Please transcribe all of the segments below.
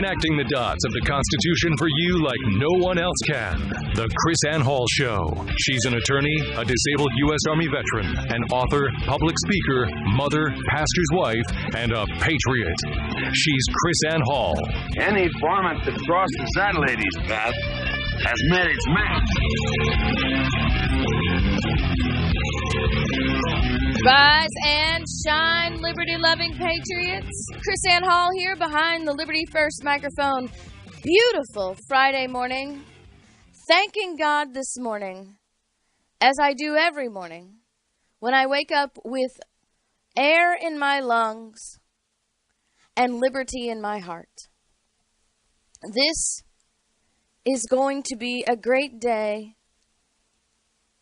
connecting the dots of the Constitution for you like no one else can. The KrisAnne Hall Show. She's an attorney, a disabled U.S. Army veteran, an author, public speaker, mother, pastor's wife, and a patriot. She's KrisAnne Hall. Any format that crosses that lady's path has met its match. Rise and shine, liberty-loving patriots. KrisAnne Hall here behind the Liberty First microphone. Beautiful Friday morning. Thanking God this morning, as I do every morning, when I wake up with air in my lungs and liberty in my heart. This is going to be a great day.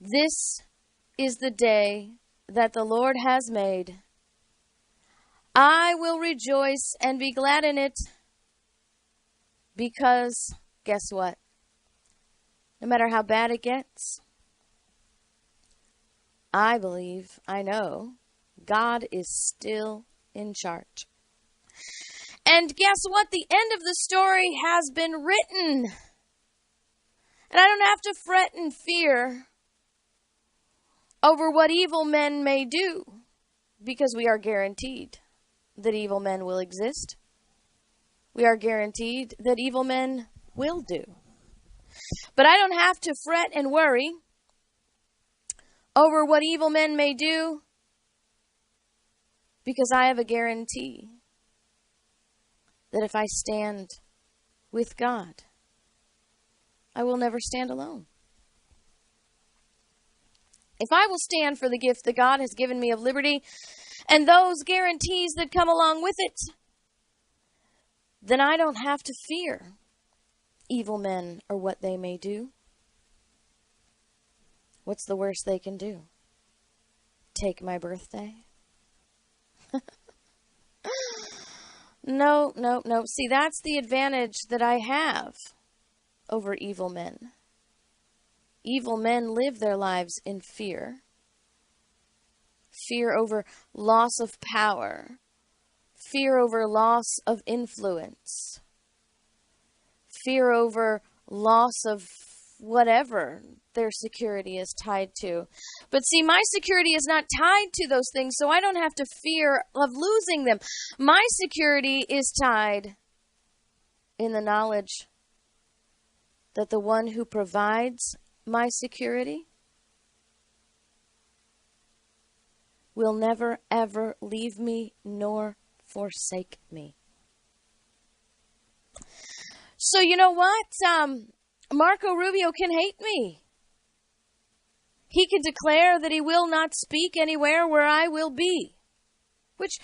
This is the day that the Lord has made. I will rejoice and be glad in it, because guess what? No matter how bad it gets, I believe, I know, God is still in charge. And guess what? The end of the story has been written. And I don't have to fret and fear over what evil men may do, because we are guaranteed that evil men will exist. We are guaranteed that evil men will do. But I don't have to fret and worry over what evil men may do, because I have a guarantee that if I stand with God, I will never stand alone. If I will stand for the gift that God has given me of liberty and those guarantees that come along with it, then I don't have to fear evil men or what they may do. What's the worst they can do? Take my birthday? No. See, that's the advantage that I have over evil men. Evil men live their lives in fear. Fear over loss of power. Fear over loss of influence. Fear over loss of whatever their security is tied to. But see, my security is not tied to those things, so I don't have to fear of losing them. My security is tied in the knowledge that the one who provides my security will never, ever leave me nor forsake me. So you know what? Marco Rubio can hate me. He can declare that he will not speak anywhere where I will be. Which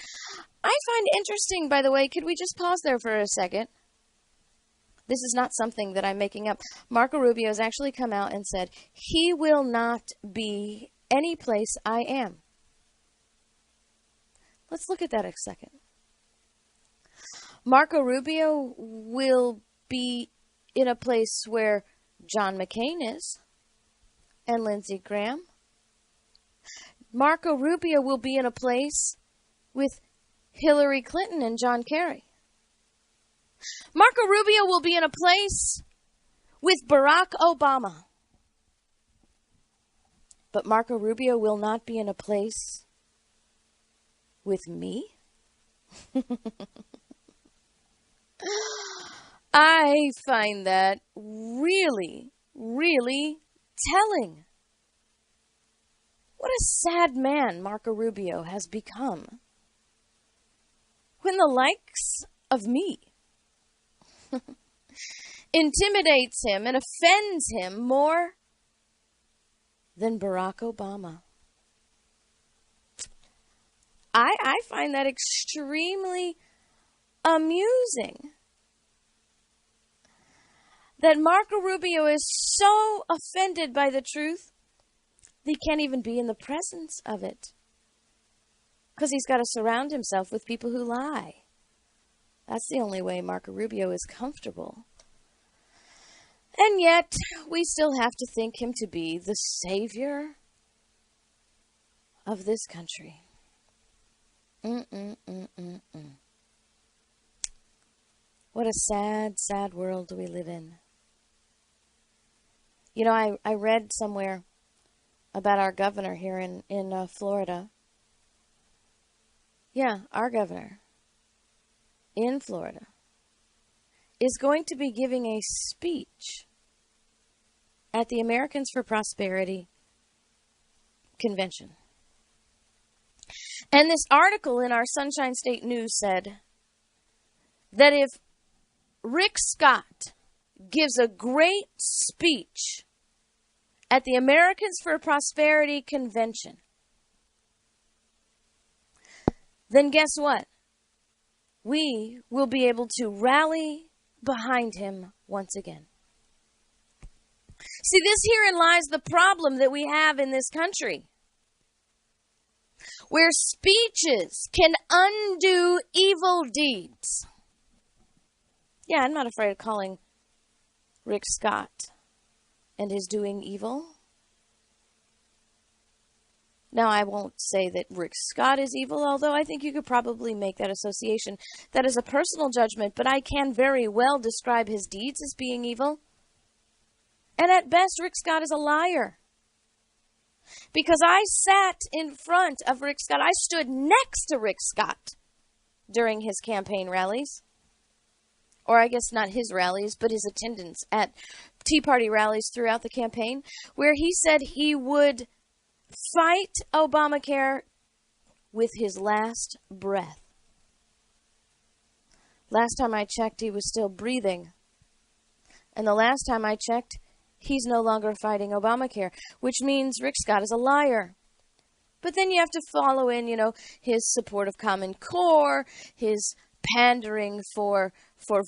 I find interesting, by the way. Could we just pause there for a second? This is not something that I'm making up. Marco Rubio has actually come out and said he will not be any place I am. Let's look at that a second. Marco Rubio will be in a place where John McCain is and Lindsey Graham. Marco Rubio will be in a place with Hillary Clinton and John Kerry. Marco Rubio will be in a place with Barack Obama. But Marco Rubio will not be in a place with me. I find that really, really telling. What a sad man Marco Rubio has become when the likes of me intimidates him and offends him more than Barack Obama. I find that extremely amusing. That Marco Rubio is so offended by the truth, he can't even be in the presence of it. Because he's got to surround himself with people who lie. That's the only way Marco Rubio is comfortable. And yet, we still have to think him to be the savior of this country. What a sad, sad world we live in. You know, I read somewhere about our governor here in Florida. Yeah, our governor in Florida is going to be giving a speech at the Americans for Prosperity convention. And this article in our Sunshine State News said that if Rick Scott gives a great speech at the Americans for Prosperity convention, then guess what? We will be able to rally behind him once again. See, this herein lies the problem that we have in this country, where speeches can undo evil deeds. Yeah, I'm not afraid of calling Rick Scott and his doing evil. Now, I won't say that Rick Scott is evil, although I think you could probably make that association. That is a personal judgment, but I can very well describe his deeds as being evil. And at best, Rick Scott is a liar. Because I sat in front of Rick Scott. I stood next to Rick Scott during his campaign rallies. Or I guess not his rallies, but his attendance at Tea Party rallies throughout the campaign, where he said he would fight Obamacare with his last breath. Last time I checked, he was still breathing. And the last time I checked, he's no longer fighting Obamacare, which means Rick Scott is a liar. But then you have to follow in, his support of Common Core, his pandering for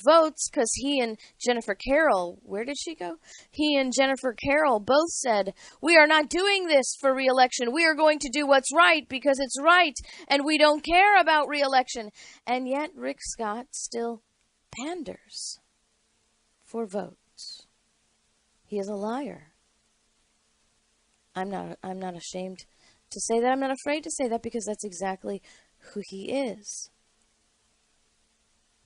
votes, because he and Jennifer Carroll, where did she go? He and Jennifer Carroll both said, we are not doing this for re-election. We are going to do what's right because it's right, and we don't care about re-election. And yet Rick Scott still panders for votes. He is a liar. I'm not ashamed to say that. I'm not afraid to say that because that's exactly who he is.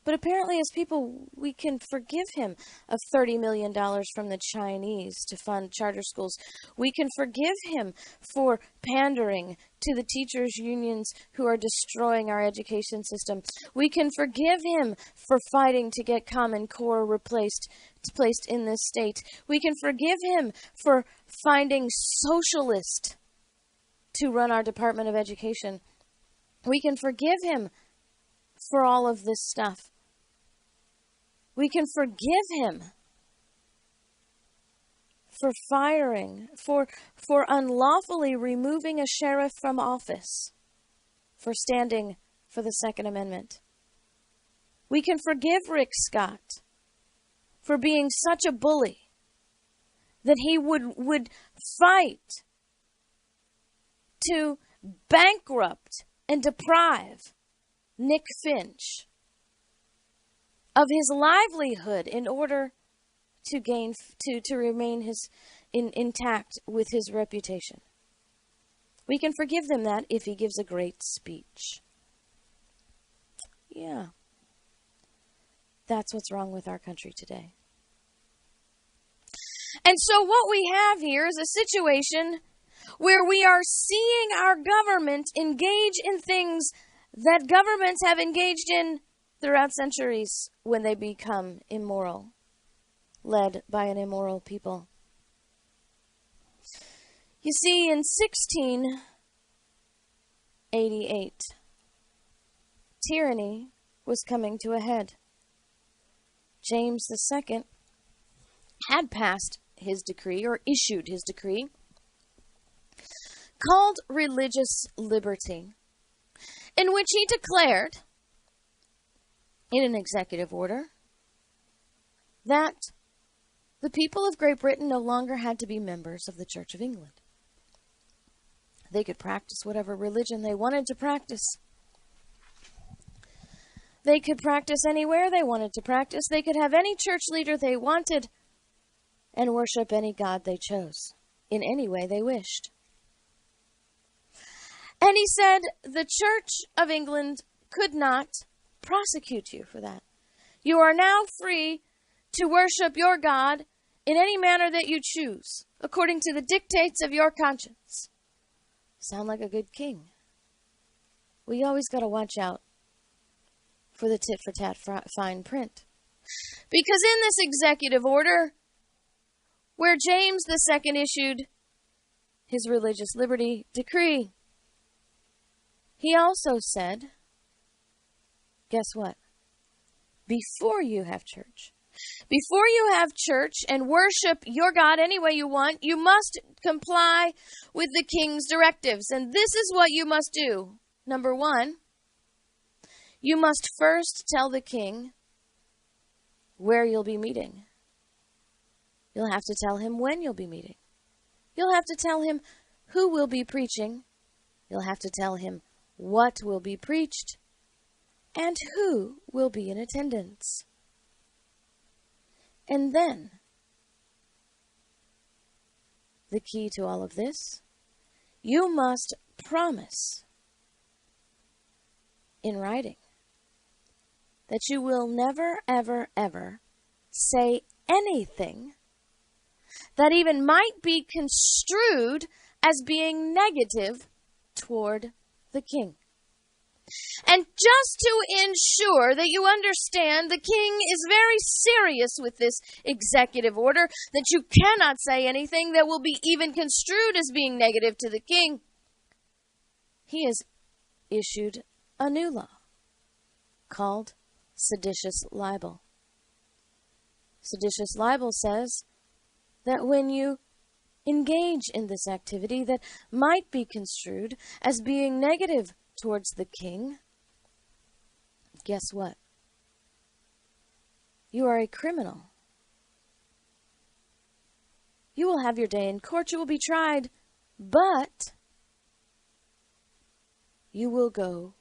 But apparently, as people, we can forgive him of $30 million from the Chinese to fund charter schools. We can forgive him for pandering to the teachers' unions who are destroying our education system. We can forgive him for fighting to get Common Core placed in this state. We can forgive him for finding socialists to run our Department of Education. We can forgive him for all of this stuff. We can forgive him for firing, for unlawfully removing a sheriff from office, for standing for the Second Amendment. We can forgive Rick Scott for being such a bully that he would fight to bankrupt and deprive Nick Finch of his livelihood in order to gain to remain intact with his reputation. We can forgive them that if he gives a great speech. Yeah. That's what's wrong with our country today. And so what we have here is a situation where we are seeing our government engage in things that governments have engaged in throughout centuries when they become immoral, led by an immoral people. You see, in 1688, tyranny was coming to a head. James II had passed his decree, or issued his decree, called Religious Liberty, in which he declared, in an executive order, that the people of Great Britain no longer had to be members of the Church of England. They could practice whatever religion they wanted to practice. They could practice anywhere they wanted to practice. They could have any church leader they wanted and worship any god they chose in any way they wished. And he said the Church of England could not prosecute you for that. You are now free to worship your God in any manner that you choose, according to the dictates of your conscience. Sound like a good king. Well, you always got to watch out for the tit-for-tat fine print. Because in this executive order, where James II issued his religious liberty decree, he also said, guess what? Before you have church and worship your God any way you want, you must comply with the king's directives. And this is what you must do. Number 1, you must first tell the king where you'll be meeting. You'll have to tell him when you'll be meeting. You'll have to tell him who will be preaching. You'll have to tell him what will be preached and who will be in attendance. And then, the key to all of this, you must promise in writing that you will never, ever, ever say anything that even might be construed as being negative toward the king. And just to ensure that you understand, the king is very serious with this executive order, that you cannot say anything that will be even construed as being negative to the king. He has issued a new law called seditious libel. Seditious libel says that when you engage in this activity that might be construed as being negative towards the king, guess what? You are a criminal. You will have your day in court. You will be tried, but you will go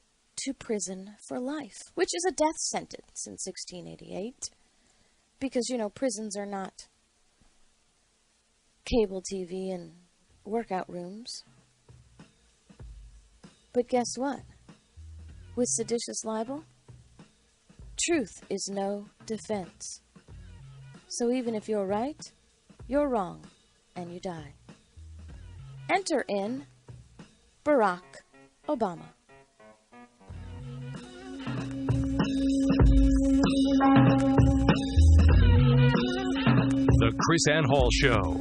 to prison for life, which is a death sentence in 1688, because, prisons are not cable TV and workout rooms. But guess what? With seditious libel, truth is no defense. So even if you're right, you're wrong, and you die. Enter in Barack Obama. The KrisAnne Hall Show.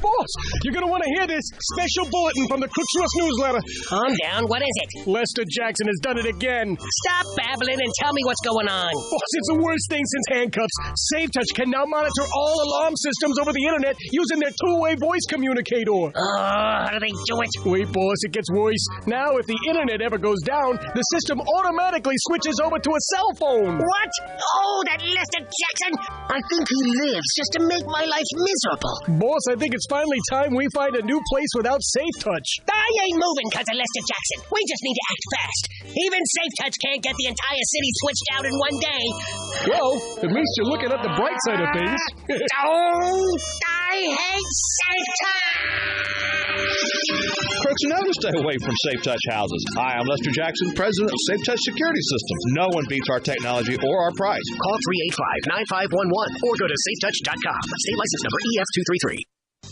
Boss, you're going to want to hear this special bulletin from the Crooksworth newsletter. Calm down. What is it? Lester Jackson has done it again. Stop babbling and tell me what's going on. Boss, it's the worst thing since handcuffs. SafeTouch can now monitor all alarm systems over the internet using their two-way voice communicator. Oh, how do they do it? Wait, boss, it gets worse. Now, if the internet ever goes down, the system automatically switches over to a cell phone. What? Oh, that Lester Jackson! I think he lives just to make my life miserable. Boss, I think it's finally time we find a new place without SafeTouch. I ain't moving because of Lester Jackson. We just need to act fast. Even SafeTouch can't get the entire city switched out in one day. Well, at least you're looking at the bright side of things. Oh, I hate SafeTouch! Crooks, you know to stay away from SafeTouch houses. Hi, I'm Lester Jackson, president of SafeTouch Security Systems. No one beats our technology or our price. Call 385-9511 or go to safetouch.com. State license number EF233.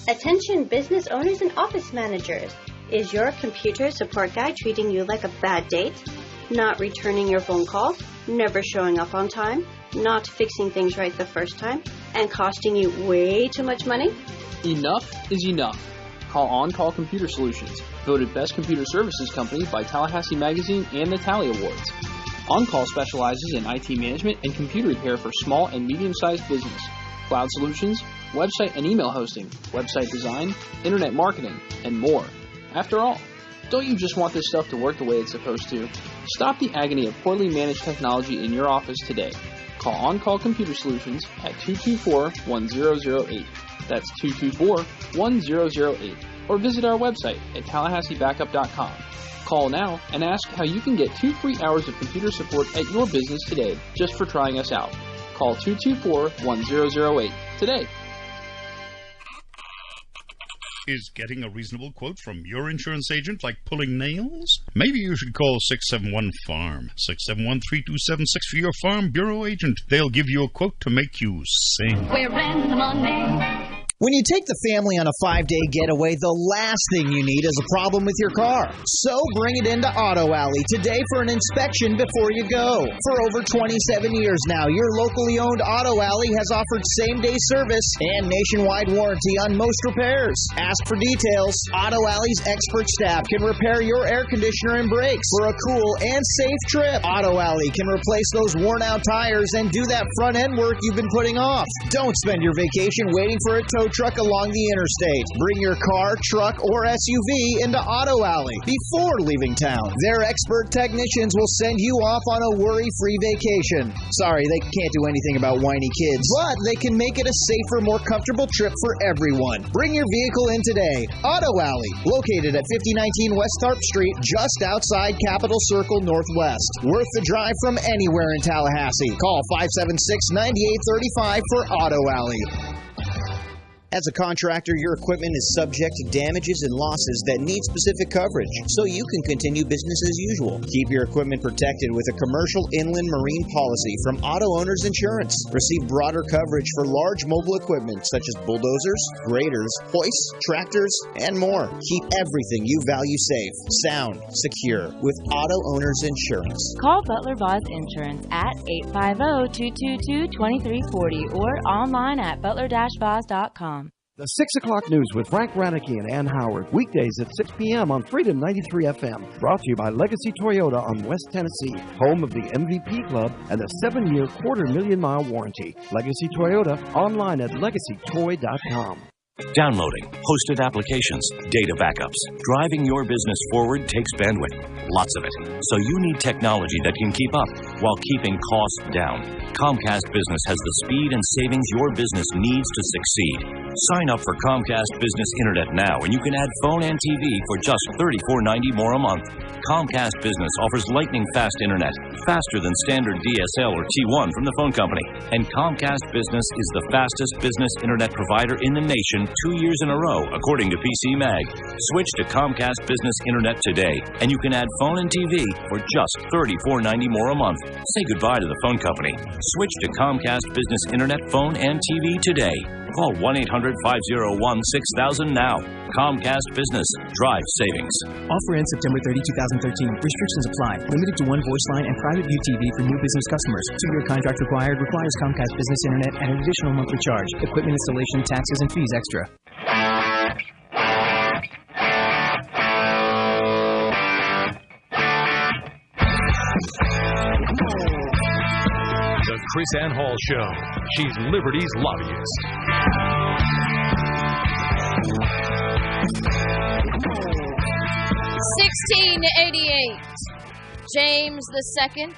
Attention business owners and office managers. Is your computer support guy treating you like a bad date? Not returning your phone calls? Never showing up on time? Not fixing things right the first time? And costing you way too much money? Enough is enough. Call On-Call Computer Solutions, voted Best Computer Services Company by Tallahassee Magazine and the Tally Awards. On-Call specializes in IT management and computer repair for small and medium-sized business, cloud solutions, website and email hosting, website design, internet marketing, and more. After all, don't you just want this stuff to work the way it's supposed to? Stop the agony of poorly managed technology in your office today. Call On-Call Computer Solutions at 224-1008. That's 224-1008. Or visit our website at TallahasseeBackup.com. Call now and ask how you can get 2 free hours of computer support at your business today just for trying us out. Call 224-1008 today. Is getting a reasonable quote from your insurance agent like pulling nails? Maybe you should call 671-FARM, 671-3276 for your Farm Bureau agent. They'll give you a quote to make you sing. We're in the money. When you take the family on a 5-day getaway, the last thing you need is a problem with your car. So bring it into Auto Alley today for an inspection before you go. For over 27 years now, your locally owned Auto Alley has offered same-day service and nationwide warranty on most repairs. Ask for details. Auto Alley's expert staff can repair your air conditioner and brakes for a cool and safe trip. Auto Alley can replace those worn-out tires and do that front-end work you've been putting off. Don't spend your vacation waiting for a tow truck along the interstate. Bring your car, truck, or SUV into Auto Alley before leaving town. Their expert technicians will send you off on a worry-free vacation. Sorry, they can't do anything about whiny kids, but they can make it a safer, more comfortable trip for everyone. Bring your vehicle in today. Auto Alley, located at 5019 West Tharp Street, just outside Capitol Circle Northwest. Worth the drive from anywhere in Tallahassee. Call 576-9835 for Auto Alley. As a contractor, your equipment is subject to damages and losses that need specific coverage, so you can continue business as usual. Keep your equipment protected with a commercial inland marine policy from Auto Owners Insurance. Receive broader coverage for large mobile equipment such as bulldozers, graders, hoists, tractors, and more. Keep everything you value safe, sound, secure with Auto Owners Insurance. Call Butler Voss Insurance at 850-222-2340 or online at butler-voss.com. The 6 o'clock news with Frank Rannicki and Ann Howard. Weekdays at 6 p.m. on Freedom 93 FM. Brought to you by Legacy Toyota on West Tennessee. Home of the MVP Club and a 7-year, 250,000-mile warranty. Legacy Toyota, online at legacytoy.com. Downloading, hosted applications, data backups. Driving your business forward takes bandwidth, lots of it. So you need technology that can keep up while keeping costs down. Comcast Business has the speed and savings your business needs to succeed. Sign up for Comcast Business Internet now, and you can add phone and TV for just $34.90 more a month. Comcast Business offers lightning-fast internet, faster than standard DSL or T1 from the phone company. And Comcast Business is the fastest business internet provider in the nation 2 years in a row, according to PC Mag. Switch to Comcast Business Internet today, and you can add phone and TV for just $34.90 more a month. Say goodbye to the phone company. Switch to Comcast Business Internet, phone, and TV today. Call 1-800-501-6000 now. Comcast Business. Drive savings. Offer ends September 30, 2013. Restrictions apply. Limited to one voice line and private view TV for new business customers. 2-year contract required. Requires Comcast Business Internet at an additional monthly charge. Equipment installation, taxes, and fees extra. The KrisAnne Hall Show. She's Liberty's lobbyist. (1688) James II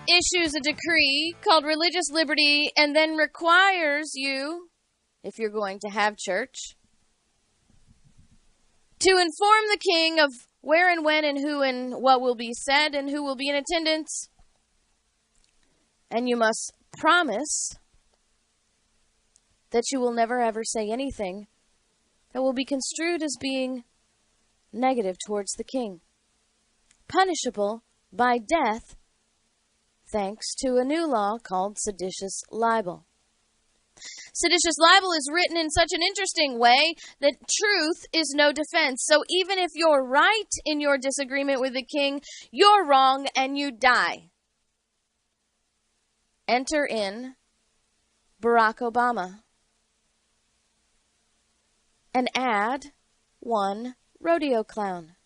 issues a decree called Religious Liberty and then requires you, if you're going to have church, to inform the king of where and when and who and what will be said and who will be in attendance. And you must promise that you will never ever say anything that will be construed as being negative towards the king, punishable by death, thanks to a new law called seditious libel. Seditious libel is written in such an interesting way that truth is no defense. So even if you're right in your disagreement with the king, you're wrong and you die. Enter in Barack Obama and add one rodeo clown.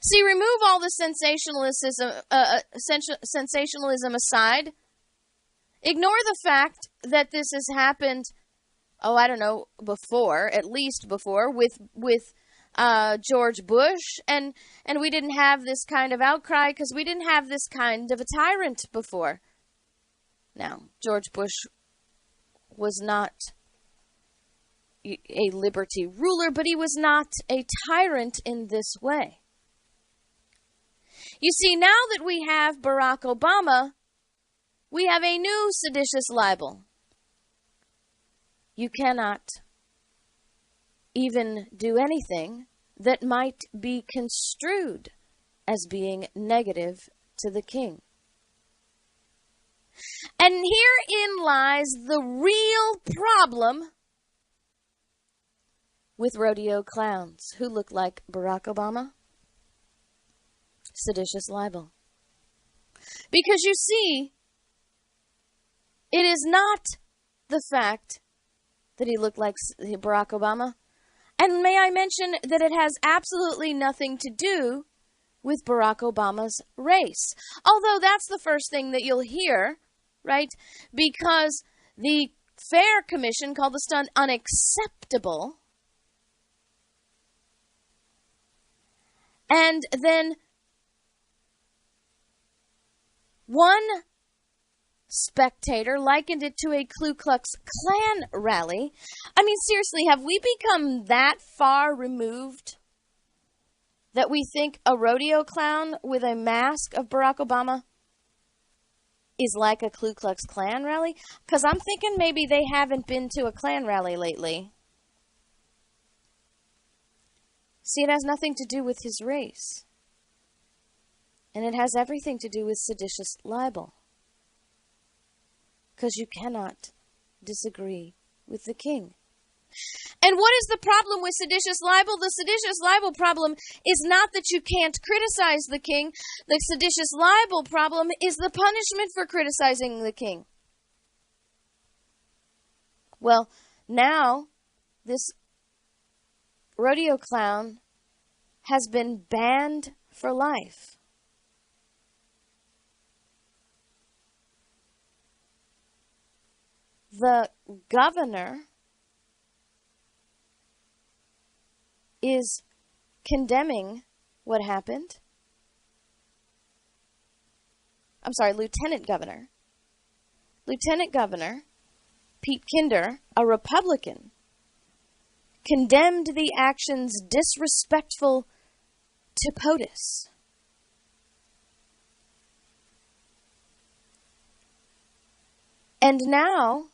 See, remove all the sensationalism aside. Ignore the fact that this has happened, before, at least before, with George Bush, and we didn't have this kind of outcry because we didn't have this kind of a tyrant before. Now, George Bush was not a liberty ruler, but he was not a tyrant in this way. You see, now that we have Barack Obama, we have a new seditious libel. You cannot even do anything that might be construed as being negative to the king. And herein lies the real problem with rodeo clowns who look like Barack Obama. Seditious libel. Because you see, it is not the fact that he looked like Barack Obama. And may I mention that it has absolutely nothing to do with Barack Obama's race. Although that's the first thing that you'll hear, right? Because the Fair Commission called the stunt unacceptable. And then one spectator likened it to a Ku Klux Klan rally. I mean, seriously, have we become that far removed that we think a rodeo clown with a mask of Barack Obama is like a Ku Klux Klan rally? Because I'm thinking maybe they haven't been to a Klan rally lately. See, it has nothing to do with his race. And it has everything to do with seditious libel. Because you cannot disagree with the king. And what is the problem with seditious libel? The seditious libel problem is not that you can't criticize the king. The seditious libel problem is the punishment for criticizing the king. Well, now this rodeo clown has been banned for life. The governor is condemning what happened. I'm sorry, Lieutenant Governor. Lieutenant Governor Pete Kinder, a Republican, condemned the actions disrespectful to POTUS. And now,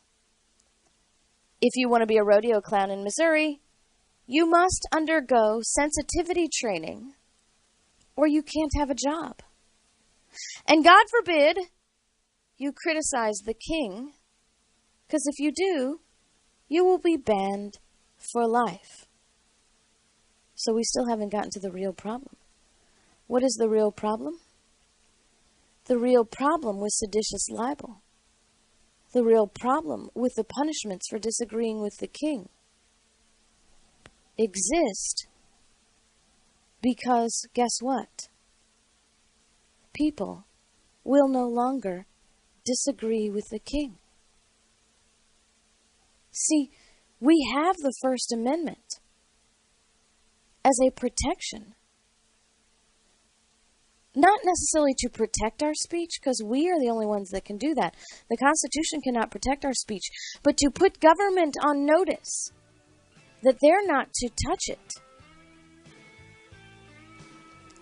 if you want to be a rodeo clown in Missouri, you must undergo sensitivity training or you can't have a job. And God forbid you criticize the king, because if you do, you will be banned for life. So we still haven't gotten to the real problem. What is the real problem? The real problem with seditious libel. The real problem with the punishments for disagreeing with the king exist because, guess what? People will no longer disagree with the king. See, we have the First Amendment as a protection. Not necessarily to protect our speech, because we are the only ones that can do that. The Constitution cannot protect our speech, but to put government on notice that they're not to touch it.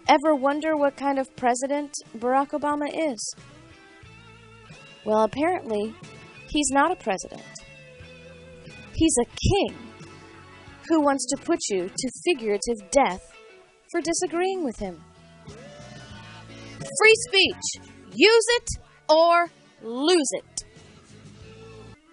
Ever wonder what kind of president Barack Obama is? Well, apparently, he's not a president. He's a king who wants to put you to figurative death for disagreeing with him. Free speech. Use it or lose it.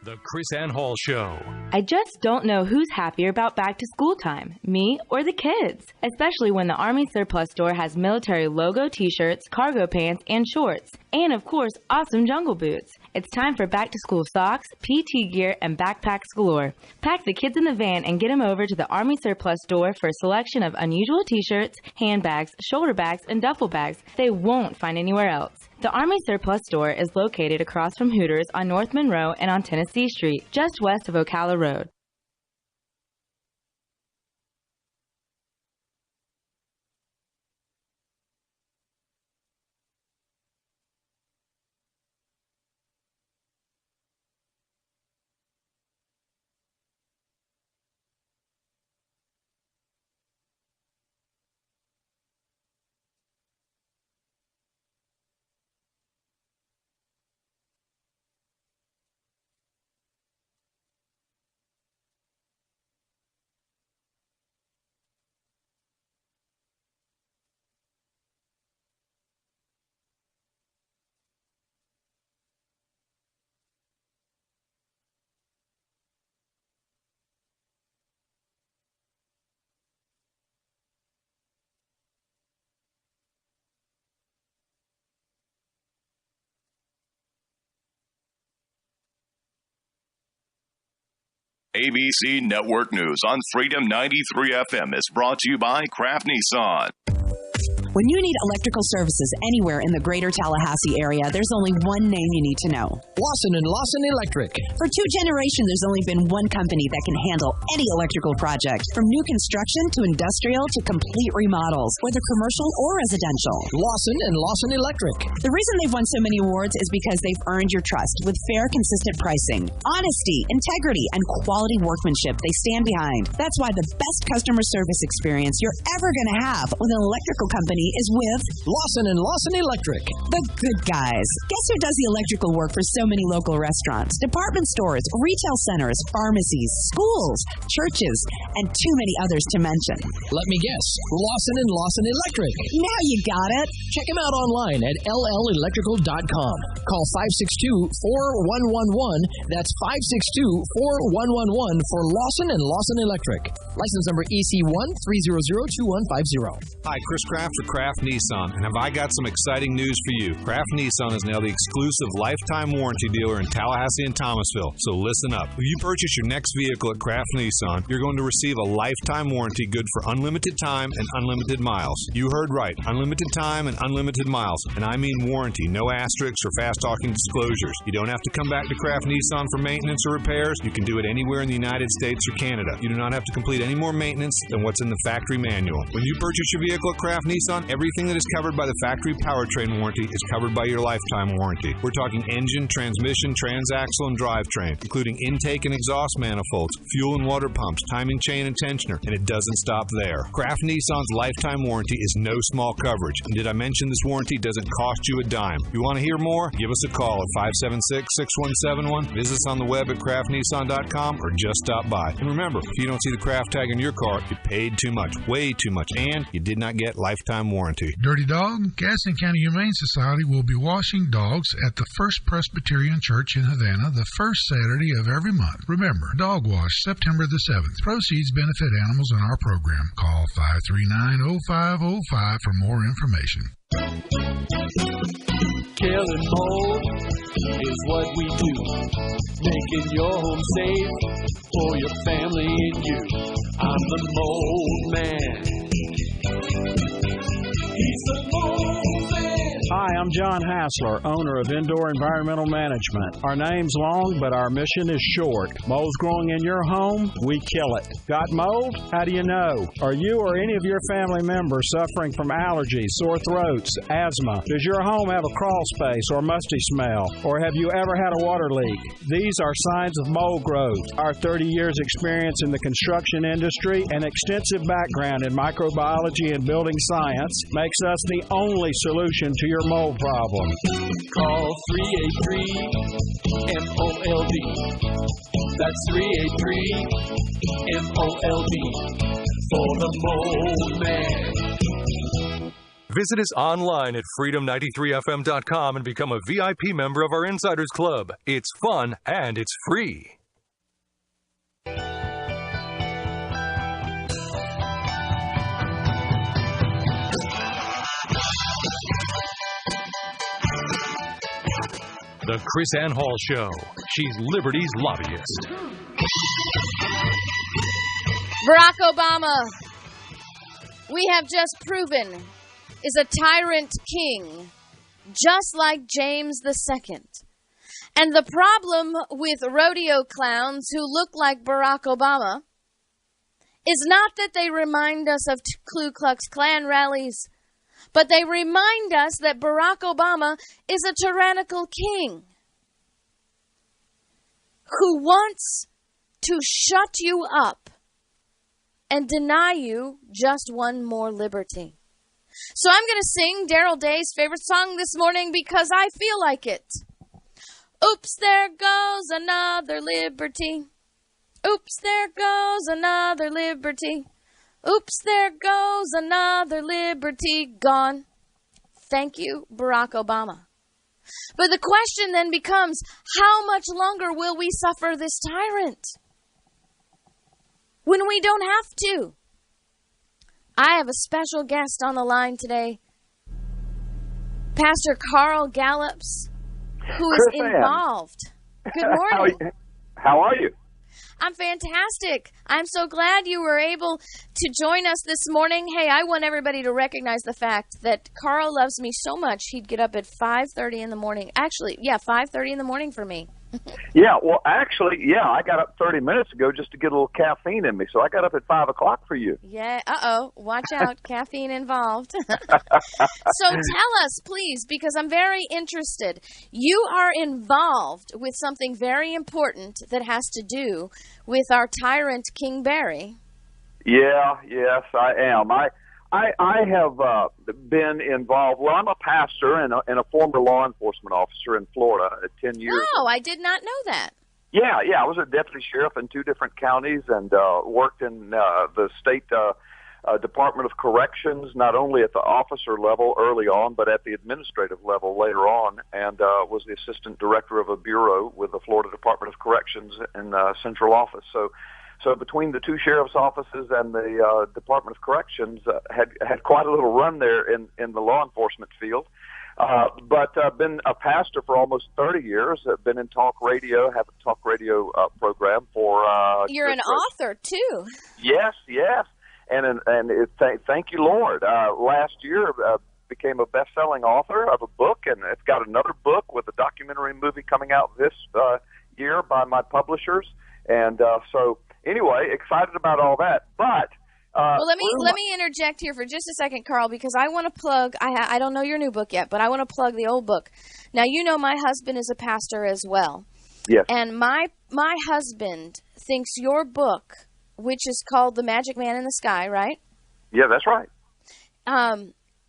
The KrisAnne Hall Show. I just don't know who's happier about back to school time, me or the kids. Especially when the Army Surplus Store has military logo t-shirts, cargo pants, and shorts. And of course, awesome jungle boots. It's time for back to school socks, PT gear, and backpacks galore. Pack the kids in the van and get them over to the Army Surplus Store for a selection of unusual t-shirts, handbags, shoulder bags, and duffel bags they won't find anywhere else. The Army Surplus Store is located across from Hooters on North Monroe and on Tennessee Street, just west of Ocala Road. ABC Network News on Freedom 93 FM is brought to you by Kraft Nissan. When you need electrical services anywhere in the greater Tallahassee area, there's only one name you need to know. Lawson & Lawson Electric. For 2 generations, there's only been one company that can handle any electrical project, from new construction to industrial to complete remodels, whether commercial or residential. Lawson & Lawson Electric. The reason they've won so many awards is because they've earned your trust with fair, consistent pricing, honesty, integrity, and quality workmanship they stand behind. That's why the best customer service experience you're ever going to have with an electrical company is with Lawson & Lawson Electric. The good guys. Guess who does the electrical work for so many local restaurants, department stores, retail centers, pharmacies, schools, churches, and too many others to mention? Let me guess. Lawson & Lawson Electric. Now you got it. Check them out online at llelectrical.com. Call 562-4111. That's 562-4111 for Lawson & Lawson Electric. License number EC1-300-2150. Hi, Chris Kraft for Kraft Nissan, and have I got some exciting news for you. Kraft Nissan is now the exclusive lifetime warranty dealer in Tallahassee and Thomasville, so listen up. If you purchase your next vehicle at Kraft Nissan, you're going to receive a lifetime warranty good for unlimited time and unlimited miles. You heard right, unlimited time and unlimited miles, and I mean warranty, no asterisks or fast-talking disclosures. You don't have to come back to Kraft Nissan for maintenance or repairs. You can do it anywhere in the United States or Canada. You do not have to complete any more maintenance than what's in the factory manual. When you purchase your vehicle at Kraft Nissan, everything that is covered by the factory powertrain warranty is covered by your lifetime warranty. We're talking engine, transmission, transaxle, and drivetrain, including intake and exhaust manifolds, fuel and water pumps, timing chain and tensioner, and it doesn't stop there. Kraft Nissan's lifetime warranty is no small coverage, and did I mention this warranty doesn't cost you a dime? You want to hear more? Give us a call at 576-6171, visit us on the web at craftnissan.com, or just stop by. And remember, if you don't see the Kraft tag on your car, you paid too much, way too much, and you did not get lifetime warranty. Dirty Dog, Gaston County Humane Society will be washing dogs at the First Presbyterian Church in Havana the first Saturday of every month. Remember, Dog Wash, September the 7th. Proceeds benefit animals in our program. Call 539-0505 for more information. Killing mold is what we do. Making your home safe for your family and you. I'm the mold man. He's the mold man. Hi, I'm John Hassler, owner of Indoor Environmental Management. Our name's long, but our mission is short. Mold's growing in your home, we kill it. Got mold? How do you know? Are you or any of your family members suffering from allergies, sore throats, asthma? Does your home have a crawl space or musty smell? Or have you ever had a water leak? These are signs of mold growth. Our 30 years experience in the construction industry and extensive background in microbiology and building science makes us the only solution to your mold problem. Call 383-MOLD. That's 383-MOLD for the mold man. Visit us online at freedom93fm.com and become a VIP member of our Insiders Club. It's fun and it's free. The KrisAnne Hall Show. She's Liberty's lobbyist. Barack Obama, we have just proven, is a tyrant king, just like James II. And the problem with rodeo clowns who look like Barack Obama is not that they remind us of Ku Klux Klan rallies, but they remind us that Barack Obama is a tyrannical king who wants to shut you up and deny you just one more liberty. So I'm going to sing Daryl Day's favorite song this morning because I feel like it. Oops, there goes another liberty. Oops, there goes another liberty. Oops, there goes another liberty gone. Thank you, Barack Obama. But the question then becomes, how much longer will we suffer this tyrant when we don't have to? I have a special guest on the line today, Pastor Carl Gallups, who is involved. Good morning. How are you? I'm fantastic. I'm so glad you were able to join us this morning. Hey, I want everybody to recognize the fact that Carl loves me so much he'd get up at 5:30 in the morning. Actually, 5:30 in the morning for me. Yeah, well, actually, I got up 30 minutes ago just to get a little caffeine in me, so I got up at 5 o'clock for you. Yeah, watch out, caffeine involved. So tell us, please, because I'm very interested. You are involved with something very important that has to do with our tyrant, King Barry. Yeah, yes, I am. I have been involved. Well, I'm a pastor and a former law enforcement officer in Florida at 10 years. Oh, I did not know that. Yeah. I was a deputy sheriff in 2 different counties and worked in the state Department of Corrections, not only at the officer level early on, but at the administrative level later on, and was the assistant director of a bureau with the Florida Department of Corrections in central office. So between the 2 sheriff's offices and the Department of Corrections, had quite a little run there in the law enforcement field. But been a pastor for almost 30 years. Been in talk radio, have a talk radio program for. You're an author too. Yes, and thank you, Lord. Last year became a best-selling author of a book, and it's got another book with a documentary movie coming out this year by my publishers, and so. Anyway, excited about all that, but well, let me interject here for just a second, Carl, because I want to plug. I don't know your new book yet, but I want to plug the old book. Now, you know my husband is a pastor as well. Yes. And my husband thinks your book, which is called The Magic Man in the Sky, right? Yeah, that's right.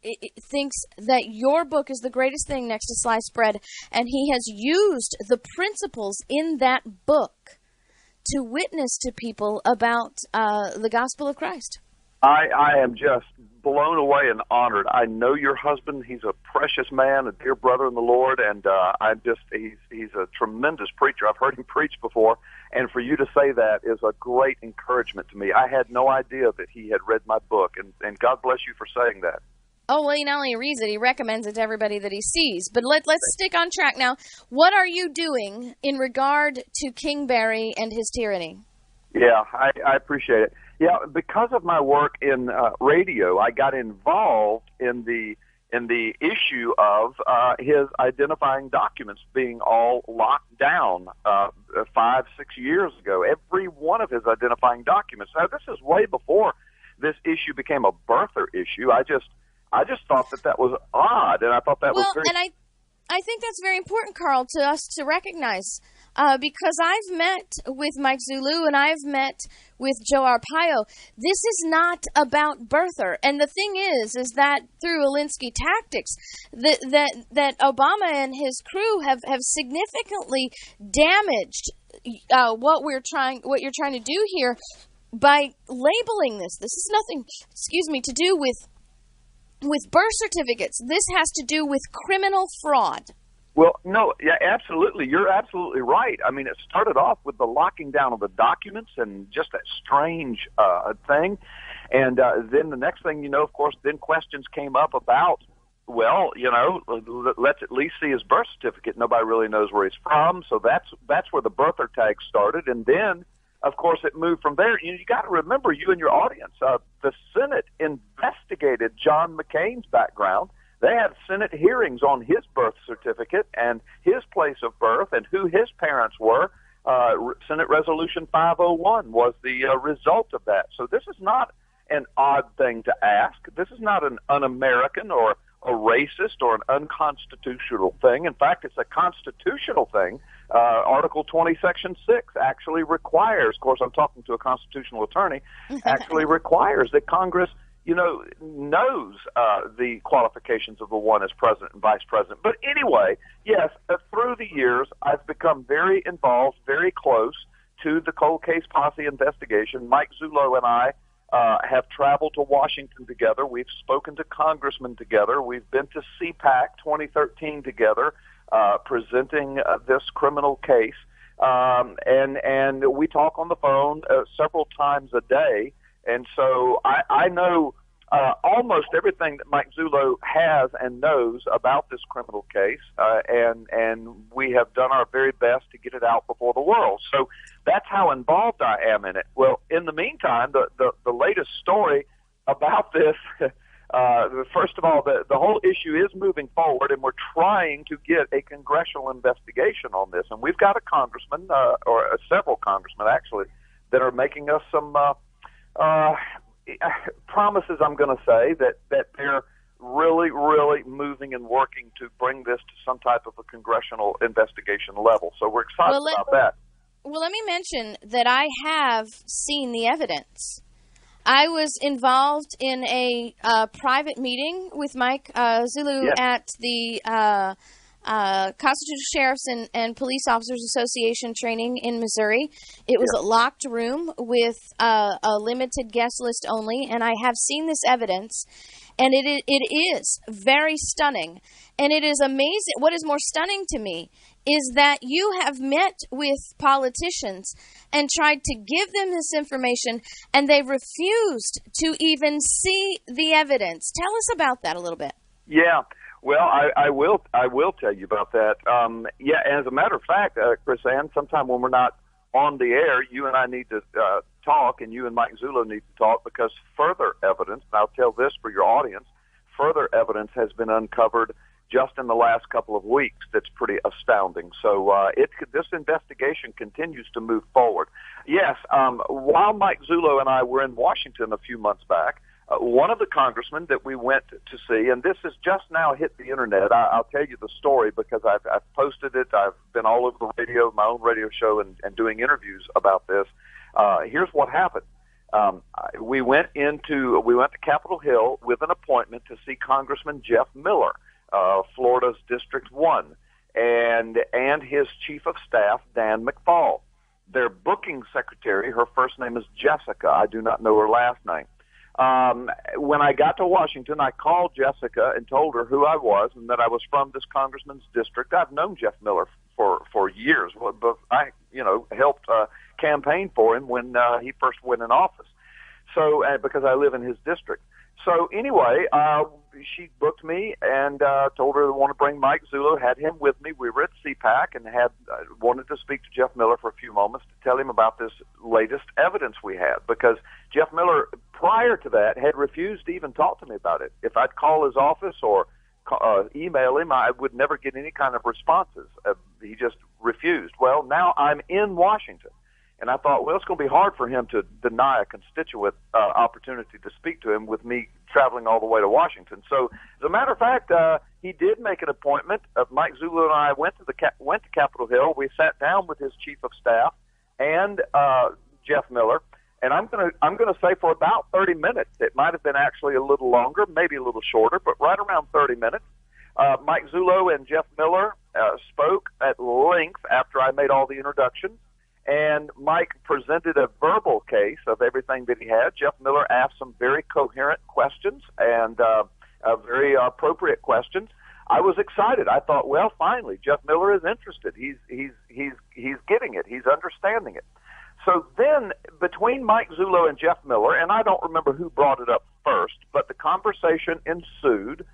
It thinks that your book is the greatest thing next to sliced bread, and he has used the principles in that book to witness to people about the gospel of Christ. I am just blown away and honored. I know your husband. He's a precious man, a dear brother in the Lord, and he's a tremendous preacher. I've heard him preach before, and for you to say that is a great encouragement to me. I had no idea that he had read my book, and God bless you for saying that. Oh, well, he not only reads it, he recommends it to everybody that he sees. But let's stick on track now. What are you doing in regard to King Barry and his tyranny? Yeah, I appreciate it. Yeah, because of my work in radio, I got involved in the issue of his identifying documents being all locked down 5-6 years ago. Every one of his identifying documents. Now, this is way before this issue became a birther issue. I just thought that was odd, and I thought that was very... and I think that's very important, Carl, to us to recognize, because I've met with Mike Zulu and I've met with Joe Arpaio. This is not about birther, and the thing is that through Alinsky tactics, that Obama and his crew have significantly damaged what you're trying to do here by labeling this. This is nothing, to do with birth certificates. This has to do with criminal fraud. Well, no, yeah, absolutely. You're absolutely right. I mean, it started off with the locking down of the documents and just that strange thing. And then the next thing you know, of course, then questions came up about, well, let's at least see his birth certificate. Nobody really knows where he's from. So that's where the birther tag started. And then, of course, it moved from there. You got to remember, you and your audience, the Senate investigated John McCain's background. They had Senate hearings on his birth certificate and his place of birth and who his parents were. Senate Resolution 501 was the result of that. So this is not an odd thing to ask. This is not an un-American or a racist or an unconstitutional thing. In fact, it's a constitutional thing. Article 20, Section 6 actually requires, of course, I'm talking to a constitutional attorney, actually requires that Congress, knows the qualifications of the one as president and vice president. But anyway, yes, through the years, I've become very involved, very close to the cold case posse investigation. Mike Zullo and I have traveled to Washington together. We've spoken to congressmen together. We've been to CPAC 2013 together, presenting this criminal case. And we talk on the phone several times a day. And so I know almost everything that Mike Zullo has and knows about this criminal case, and we have done our very best to get it out before the world. So that's how involved I am in it. Well, in the meantime, the latest story about this, first of all, the whole issue is moving forward, and we're trying to get a congressional investigation on this. And we've got a congressman, or several congressmen actually, that are making us some promises, I'm going to say, that they're really, really moving and working to bring this to some type of a congressional investigation level. So we're excited about that. Well, let me mention that I have seen the evidence. I was involved in a private meeting with Mike Zullo at the Constitutional Sheriffs and Police Officers Association training in Missouri. It was a locked room with a limited guest list only, and I have seen this evidence, and it is very stunning, and it is amazing. What is more stunning to me is that you have met with politicians and tried to give them this information, and they refused to even see the evidence. Tell us about that a little bit. Yeah. Well, I will tell you about that. As a matter of fact, KrisAnne, sometime when we're not on the air, you and I need to talk, and you and Mike Zullo need to talk, because further evidence, and I'll tell this for your audience, further evidence has been uncovered just in the last couple of weeks that's pretty astounding. So this investigation continues to move forward. Yes, while Mike Zullo and I were in Washington a few months back, one of the congressmen that we went to see, and this has just now hit the internet. I'll tell you the story because I've posted it. I've been all over the radio, my own radio show, and doing interviews about this. Here's what happened. We went to Capitol Hill with an appointment to see Congressman Jeff Miller, Florida's District 1, and his chief of staff, Dan McFall. Their booking secretary, her first name is Jessica. I do not know her last name. When I got to Washington, I called Jessica and told her who I was and that I was from this congressman's district. I've known Jeff Miller for years, but I, helped campaign for him when he first went in office. So, because I live in his district. So anyway, she booked me and told her I want to bring Mike Zullo, had him with me. We were at CPAC and wanted to speak to Jeff Miller for a few moments to tell him about this latest evidence we had, because Jeff Miller, prior to that, had refused to even talk to me about it. If I'd call his office or email him, I would never get any kind of responses. He just refused. Well, now I'm in Washington. And I thought, well, it's going to be hard for him to deny a constituent opportunity to speak to him with me traveling all the way to Washington. So, as a matter of fact, he did make an appointment. Mike Zullo and I went to Capitol Hill. We sat down with his chief of staff and Jeff Miller, and I'm going to say for about 30 minutes. It might have been actually a little longer, maybe a little shorter, but right around 30 minutes. Mike Zullo and Jeff Miller spoke at length after I made all the introductions. And Mike presented a verbal case of everything that he had. Jeff Miller asked some very coherent questions and very appropriate questions. I was excited. I thought, well, finally, Jeff Miller is interested. He's getting it. He's understanding it. So then, between Mike Zullo and Jeff Miller, and I don't remember who brought it up first, but the conversation ensued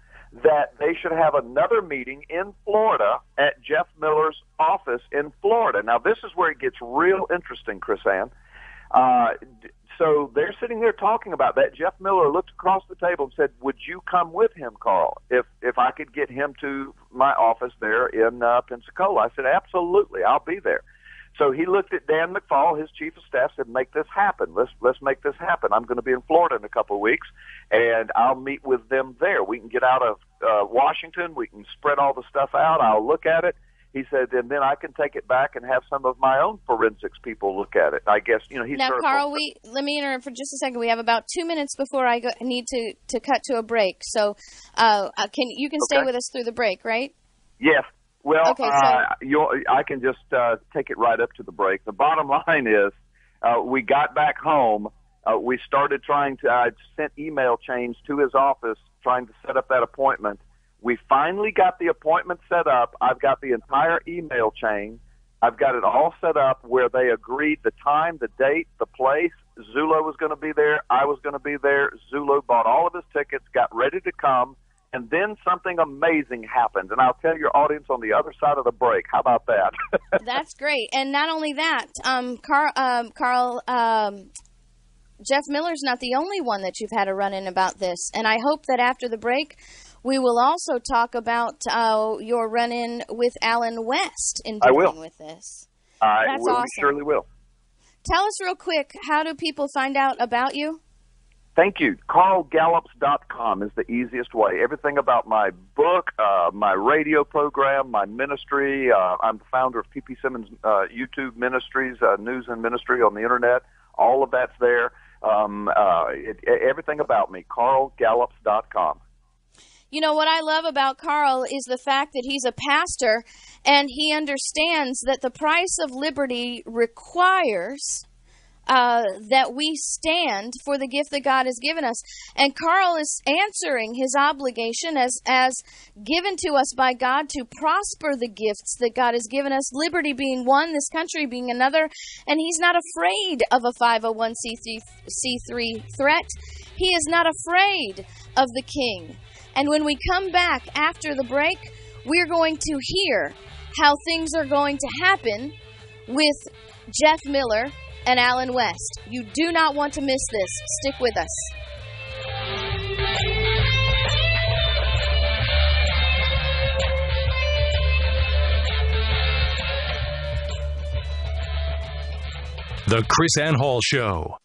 that they should have another meeting in Florida at Jeff Miller's office in Florida. Now, this is where it gets real interesting, KrisAnne. So they're sitting there talking about that. Jeff Miller looked across the table and said, would you come with him, Carl, if I could get him to my office there in Pensacola? I said, absolutely, I'll be there. So he looked at Dan McFall, his chief of staff, said, make this happen. Let's make this happen. I'm going to be in Florida in a couple of weeks, and I'll meet with them there. We can get out of Washington. We can spread all the stuff out. I'll look at it. He said, and then I can take it back and have some of my own forensics people look at it. I guess, he's now, Carl, let me interrupt for just a second. We have about 2 minutes before I need to cut to a break. So you can stay with us through the break, right? Yes. Well, okay, I can just take it right up to the break. The bottom line is we got back home. We started I sent email chains to his office trying to set up that appointment. We finally got the appointment set up. I've got the entire email chain. I've got it all set up where they agreed the time, the date, the place. Zulo was going to be there. I was going to be there. Zulo bought all of his tickets, got ready to come, and then something amazing happened. And I'll tell your audience on the other side of the break. How about that? That's great. And not only that, Jeff Miller's not the only one that you've had a run-in about this. And I hope that after the break, we will also talk about your run-in with Alan West in dealing with this. That's awesome. We surely will. Tell us real quick, how do people find out about you? Thank you. CarlGallops.com is the easiest way. Everything about my book, my radio program, my ministry. I'm the founder of P.P. Simmons YouTube Ministries, news and ministry on the Internet. All of that's there. Everything about me, CarlGallops.com. You know, what I love about Carl is the fact that he's a pastor and he understands that the price of liberty requires that we stand for the gift that God has given us. And Carl is answering his obligation as given to us by God to prosper the gifts that God has given us, liberty being one, this country being another. And he's not afraid of a 501c3 threat. He is not afraid of the king. And when we come back after the break, we're going to hear how things are going to happen with Jeff Miller and Alan West. You do not want to miss this. Stick with us. The KrisAnne Hall Show.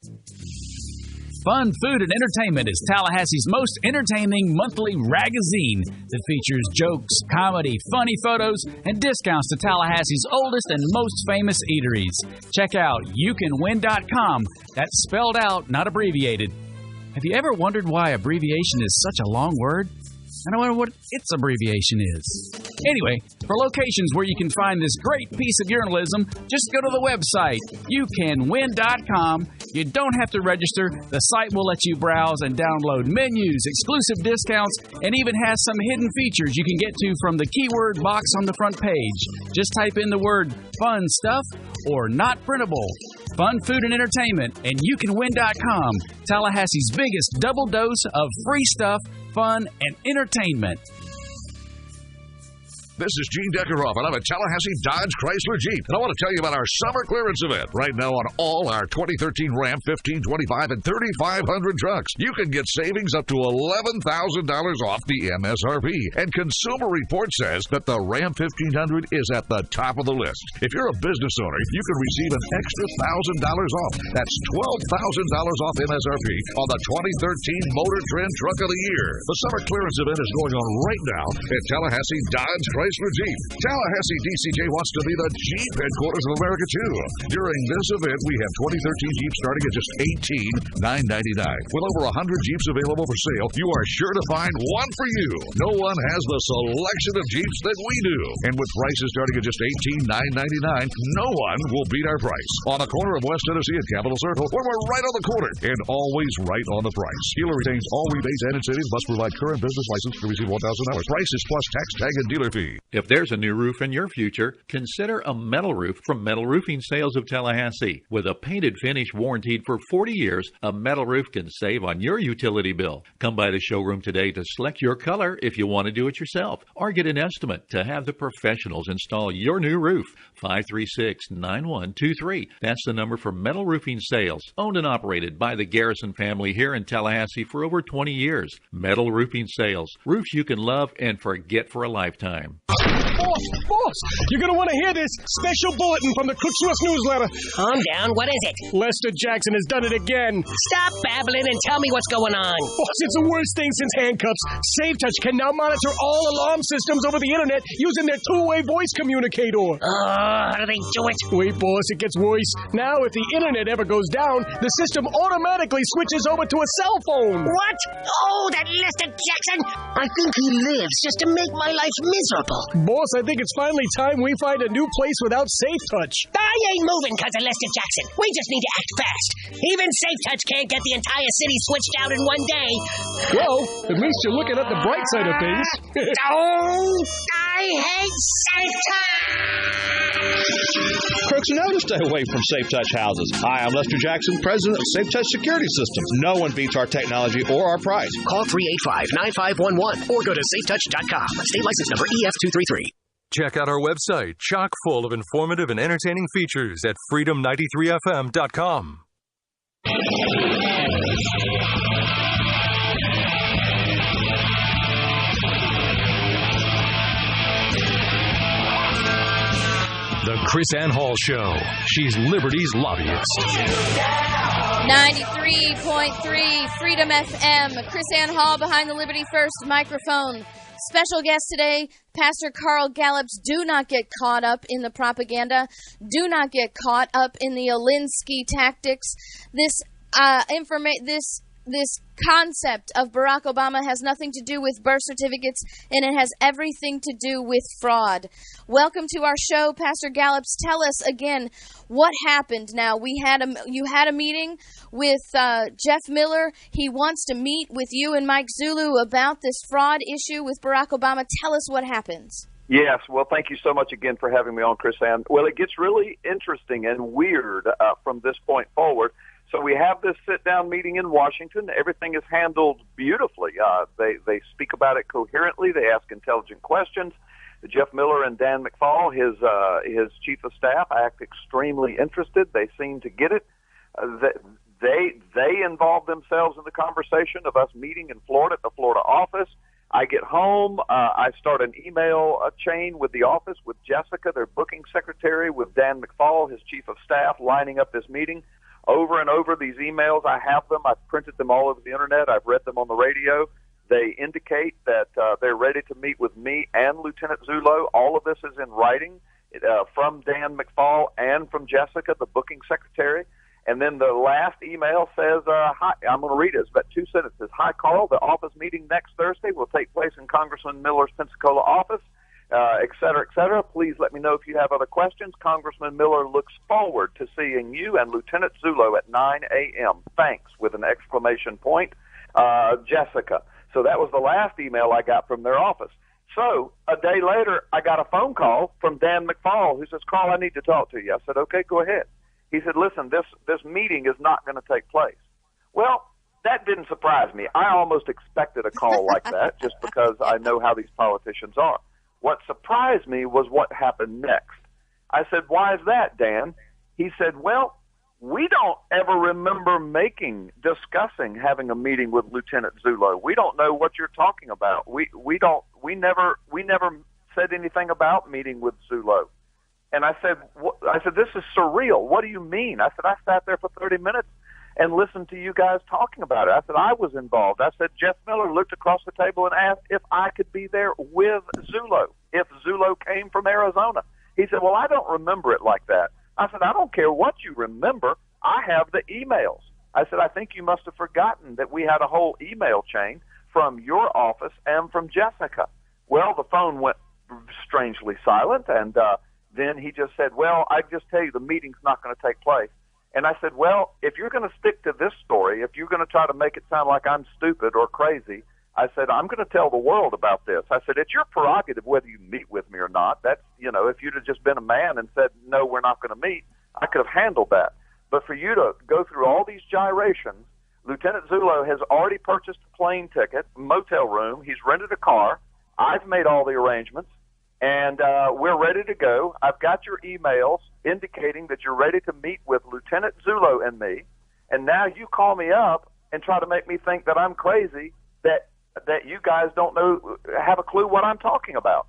Fun, Food, and Entertainment is Tallahassee's most entertaining monthly magazine that features jokes, comedy, funny photos, and discounts to Tallahassee's oldest and most famous eateries. Check out youcanwin.com. That's spelled out, not abbreviated. Have you ever wondered why abbreviation is such a long word? I wonder what its abbreviation is. Anyway, for locations where you can find this great piece of journalism, just go to the website, youcanwin.com. You don't have to register. The site will let you browse and download menus, exclusive discounts, and even has some hidden features you can get to from the keyword box on the front page. Just type in the word fun stuff or not printable. Fun, Food, and Entertainment, and youcanwin.com. Tallahassee's biggest double dose of free stuff, fun, and entertainment. This is Gene Deckeroff, and I'm at Tallahassee Dodge Chrysler Jeep, and I want to tell you about our summer clearance event. Right now on all our 2013 Ram 15, 25, and 3500 trucks, you can get savings up to $11,000 off the MSRP. And Consumer Report says that the Ram 1500 is at the top of the list. If you're a business owner, you can receive an extra $1,000 off. That's $12,000 off MSRP on the 2013 Motor Trend Truck of the Year. The summer clearance event is going on right now at Tallahassee Dodge Chrysler Jeep. Tallahassee DCJ wants to be the Jeep headquarters of America, too. During this event, we have 2013 Jeeps starting at just $18,999. With over 100 Jeeps available for sale, you are sure to find one for you. No one has the selection of Jeeps that we do. And with prices starting at just $18,999, no one will beat our price. On the corner of West Tennessee and Capitol Circle, where we're right on the corner and always right on the price. Dealer retains all rebates and incentives, must provide current business license to receive $1,000. Prices plus tax tag and dealer fee. If there's a new roof in your future, consider a metal roof from Metal Roofing Sales of Tallahassee. With a painted finish warranted for 40 years, a metal roof can save on your utility bill. Come by the showroom today to select your color if you want to do it yourself, or get an estimate to have the professionals install your new roof. 536-9123. That's the number for Metal Roofing Sales, owned and operated by the Garrison family here in Tallahassee for over 20 years. Metal Roofing Sales, roofs you can love and forget for a lifetime. Boss, you're going to want to hear this special bulletin from the Crooksworth newsletter. Calm down. What is it? Lester Jackson has done it again. Stop babbling and tell me what's going on. Boss, it's the worst thing since handcuffs. SafeTouch can now monitor all alarm systems over the internet using their two-way voice communicator. Oh, how do they do it? Wait, boss, it gets worse. Now, if the internet ever goes down, the system automatically switches over to a cell phone. What? Oh, that Lester Jackson. I think he lives just to make my life miserable. Boss, I think it's finally time we find a new place without SafeTouch. I ain't moving because of Lester Jackson. We just need to act fast. Even SafeTouch can't get the entire city switched out in one day. Well, at least you're looking at the bright side of things. Oh, I hate SafeTouch! Crooks know to stay away from Safe Touch houses. Hi, I'm Lester Jackson, president of Safe Touch Security Systems. No one beats our technology or our price. Call 385-9511 or go to safetouch.com. State license number EF233. Check out our website, chock full of informative and entertaining features at freedom93fm.com. The KrisAnne Hall Show. She's Liberty's lobbyist. 93.3 Freedom FM. KrisAnne Hall behind the Liberty First microphone. Special guest today, Pastor Carl Gallups. Do not get caught up in the propaganda. Do not get caught up in the Alinsky tactics. This concept of Barack Obama has nothing to do with birth certificates, and it has everything to do with fraud. Welcome to our show, Pastor Gallups. Tell us again what happened. Now, you had a meeting with Jeff Miller. He wants to meet with you and Mike Zulu about this fraud issue with Barack Obama. Tell us what happens. Yes, well, thank you so much again for having me on, KrisAnne. Well, it gets really interesting and weird from this point forward. So we have this sit-down meeting in Washington. Everything is handled beautifully. They speak about it coherently. They ask intelligent questions. Jeff Miller and Dan McFall, his chief of staff, act extremely interested. They seem to get it. They involve themselves in the conversation of us meeting in Florida at the Florida office. I get home. I start an email chain with the office, with Jessica, their booking secretary, with Dan McFall, his chief of staff, lining up this meeting. Over and over, these emails, I have them. I've printed them all over the Internet. I've read them on the radio. They indicate that they're ready to meet with me and Lieutenant Zullo. All of this is in writing from Dan McFall and from Jessica, the booking secretary. And then the last email says, hi, I'm going to read it. It's about 2 sentences. Hi, Carl. The office meeting next Thursday will take place in Congressman Miller's Pensacola office. Et cetera, et cetera. Please let me know if you have other questions. Congressman Miller looks forward to seeing you and Lieutenant Zullo at 9 a.m. Thanks, with an exclamation point. Jessica. So that was the last email I got from their office. So a day later, I got a phone call from Dan McFall, who says, Carl, I need to talk to you. I said, okay, go ahead. He said, listen, this meeting is not going to take place. Well, that didn't surprise me. I almost expected a call like that just because I know how these politicians are. What surprised me was what happened next. I said, why is that, Dan? He said, well, we don't ever remember discussing having a meeting with Lieutenant Zullo. We don't know what you're talking about. We never said anything about meeting with Zullo. And I said, this is surreal. What do you mean? I said, I sat there for 30 minutes and listened to you guys talking about it. I said, I was involved. I said, Jeff Miller looked across the table and asked if I could be there with Zullo, if Zullo came from Arizona. He said, well, I don't remember it like that. I said, I don't care what you remember. I have the emails. I said, I think you must have forgotten that we had a whole email chain from your office and from Jessica. Well, the phone went strangely silent, and then he just said, well, I just tell you the meeting's not going to take place. And I said, well, if you're going to stick to this story, if you're going to try to make it sound like I'm stupid or crazy, I said, I'm going to tell the world about this. I said, it's your prerogative whether you meet with me or not. That's, if you'd have just been a man and said, no, we're not going to meet, I could have handled that. But for you to go through all these gyrations, Lieutenant Zullo has already purchased a plane ticket, motel room. He's rented a car. I've made all the arrangements. And we're ready to go. I've got your emails indicating that you're ready to meet with Lieutenant Zullo and me. And now you call me up and try to make me think that I'm crazy, that you guys don't have a clue what I'm talking about.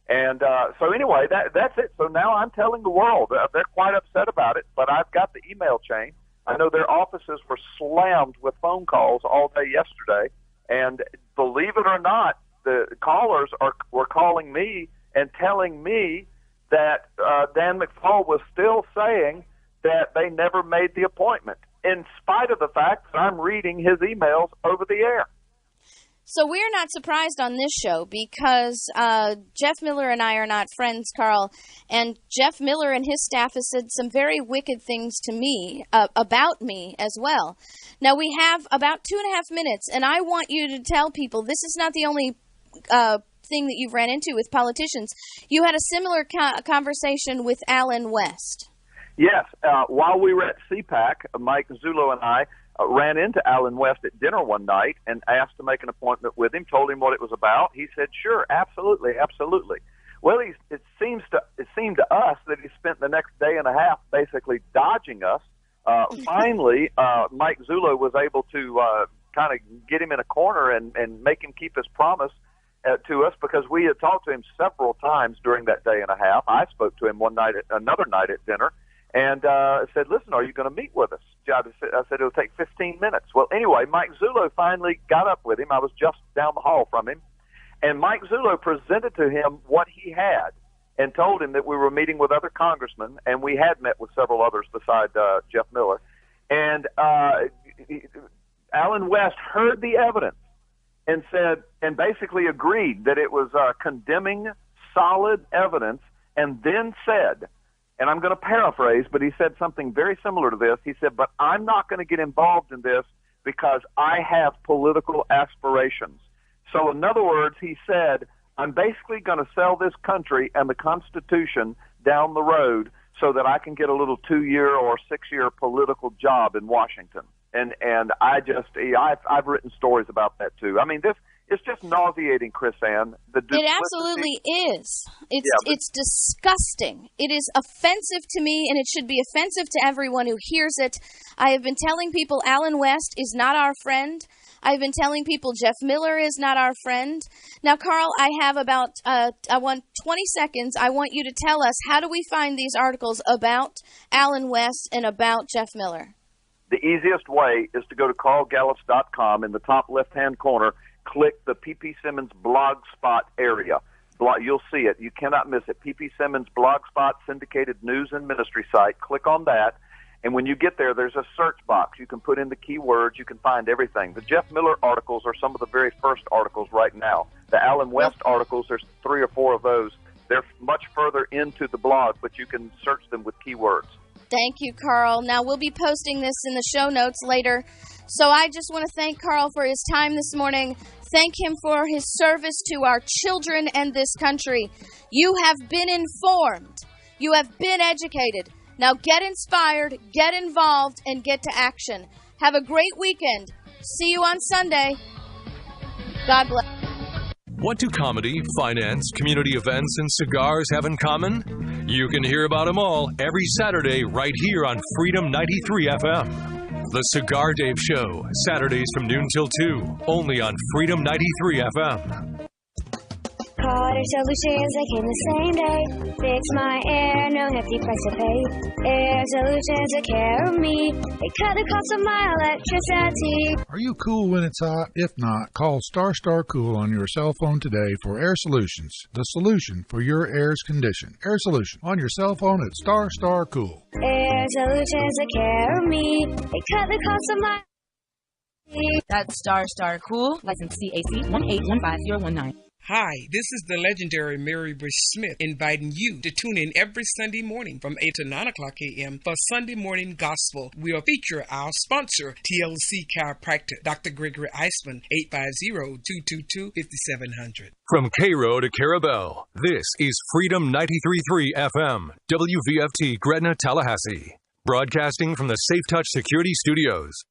And so anyway, that's it. So now I'm telling the world. They're quite upset about it, but I've got the email chain. I know their offices were slammed with phone calls all day yesterday. And believe it or not, the callers were calling me and telling me that Dan McFall was still saying that they never made the appointment, in spite of the fact that I'm reading his emails over the air. So we're not surprised on this show because Jeff Miller and I are not friends, Carl, and Jeff Miller and his staff has said some very wicked things to me, about me as well. Now, we have about 2.5 minutes, and I want you to tell people this is not the only thing that you've ran into with politicians. You had a similar conversation with Alan West. Yes. While we were at CPAC, Mike Zullo and I ran into Alan West at dinner one night and asked to make an appointment with him, told him what it was about. He said, sure, absolutely, absolutely. Well, it seemed to us that he spent the next day and a half basically dodging us. Finally, Mike Zullo was able to kind of get him in a corner and make him keep his promise to us, because we had talked to him several times during that day and a half. I spoke to him another night at dinner, and said, listen, are you going to meet with us? I said, it'll take 15 minutes. Well, anyway, Mike Zullo finally got up with him. I was just down the hall from him. And Mike Zullo presented to him what he had and told him that we were meeting with other congressmen, and we had met with several others besides Jeff Miller. And Alan West heard the evidence and said, and basically agreed that it was condemning, solid evidence, and then said, and I'm going to paraphrase, but he said something very similar to this. He said, but I'm not going to get involved in this because I have political aspirations. So in other words, he said, I'm basically going to sell this country and the Constitution down the road so that I can get a little 2-year or 6-year political job in Washington. And I've written stories about that too. I mean, it's just nauseating, KrisAnne. It absolutely is. It's disgusting. It is offensive to me, and it should be offensive to everyone who hears it. I have been telling people Alan West is not our friend. I've been telling people Jeff Miller is not our friend. Now, Carl, I have about, I want 20 seconds. I want you to tell us, how do we find these articles about Alan West and about Jeff Miller? The easiest way is to go to carlgallops.com. In the top left-hand corner, click the P.P. Simmons Blogspot area. You'll see it. You cannot miss it. P.P. Simmons Blogspot, syndicated news and ministry site. Click on that. And when you get there, there's a search box. You can put in the keywords. You can find everything. The Jeff Miller articles are some of the very first articles right now. The Alan West articles, there's 3 or 4 of those. They're much further into the blog, but you can search them with keywords. Thank you, Carl. Now, we'll be posting this in the show notes later. So I just want to thank Carl for his time this morning. Thank him for his service to our children and this country. You have been informed. You have been educated. Now get inspired, get involved, and get to action. Have a great weekend. See you on Sunday. God bless. What do comedy, finance, community events, and cigars have in common? You can hear about them all every Saturday right here on Freedom 93 FM. The Cigar Dave Show, Saturdays from noon till 2, only on Freedom 93 FM. Carter Solutions, they came the same day. Fix my air, no hefty price to pay. Air Solutions take care of me. They cut the cost of my electricity. Are you cool when it's hot? If not, call Star Cool on your cell phone today for Air Solutions, the solution for your air's condition. Air Solution on your cell phone at Star Cool. Air Solutions take care of me. They cut the cost of my... That's Star Cool, license CAC 1815019. Hi, this is the legendary Mary Bush Smith inviting you to tune in every Sunday morning from 8 to 9 o'clock a.m. for Sunday Morning Gospel. We'll feature our sponsor, TLC Chiropractor, Dr. Gregory Eisman, 850-222-5700. From Cairo to Carabel, this is Freedom 93.3 FM, WVFT Gretna, Tallahassee. Broadcasting from the Safe Touch Security Studios.